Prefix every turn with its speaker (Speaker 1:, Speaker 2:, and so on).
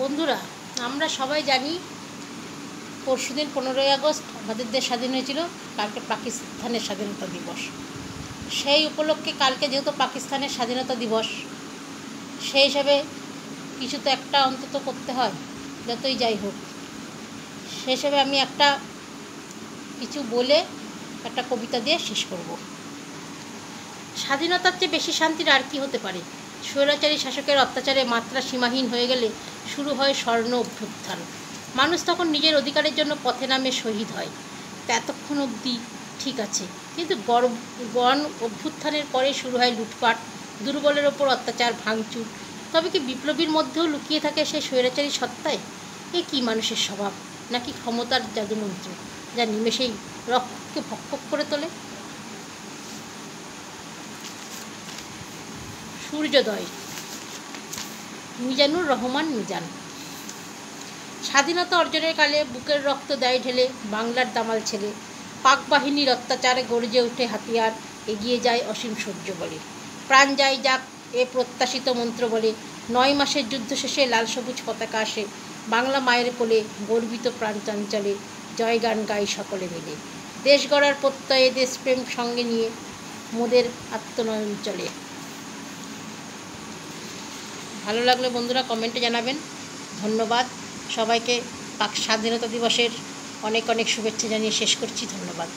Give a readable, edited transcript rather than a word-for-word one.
Speaker 1: বন্ধুরা, আমরা সবাই জানি পরশুদিন 15ই আগস্ট আমাদের দেশ স্বাধীন হয়েছিল। কালকে পাকিস্তানের স্বাধীনতা দিবস। সেই উপলক্ষে কালকে যেহেতু পাকিস্তানের স্বাধীনতা দিবস, সেই হিসাবে কিছু তো একটা অন্তত করতে হয়, যতই যাই হোক। সেই হিসাবে আমি কিছু বলে একটা কবিতা দিয়ে শেষ করব। স্বাধীনতার চেয়ে বেশি শান্তির আর কি হতে পারে? স্বৈরাচারী শাসকের অত্যাচারে মাত্রা সীমাহীন হয়ে গেলে শুরু হয় স্বর্ণ অভ্যুত্থান। মানুষ তখন নিজের অধিকারের জন্য পথে নামে শহীদ হয়। এতক্ষণ অবধি ঠিক আছে, কিন্তু গণ অভ্যুত্থানের পরে শুরু হয় লুটপাট, দুর্বলের ওপর অত্যাচার, ভাঙচুর। তবে কি বিপ্লবীর মধ্যেও লুকিয়ে থাকে সেই স্বৈরাচারী সত্তায়? এ কি মানুষের স্বভাব, নাকি ক্ষমতার জাদুমন্ত্র যা নিমেষেই রক্তকে ভক্ষক করে তোলে? সূর্যোদয়, মিজানুর রহমান মিজান। স্বাধীনতা অর্জনের কালে বুকের রক্ত দেয় ঢেলে বাংলার দামাল ছেলে। পাক বাহিনীর অত্যাচারে গর্জে ওঠে হাতিয়ার, এগিয়ে যায় অসীম সূর্য বলে। প্রাণ যায় যাক এ প্রত্যাশিত মন্ত্র বলে। 9 মাসের যুদ্ধ শেষে লাল সবুজ পতাকা আসে। বাংলা মায়ের কোলে গর্বিত প্রাণ চঞ্চলে, জয়গান গাই সকলে মিলে। দেশ গড়ার প্রত্যয়ে দেশপ্রেম সঙ্গে নিয়ে মোদের আত্মনয়ন চলে। ভালো লাগলে বন্ধুরা কমেন্টে জানাবেন। ধন্যবাদ সবাইকে। স্বাধীনতা দিবসের অনেক অনেক শুভেচ্ছা জানিয়ে শেষ করছি। ধন্যবাদ।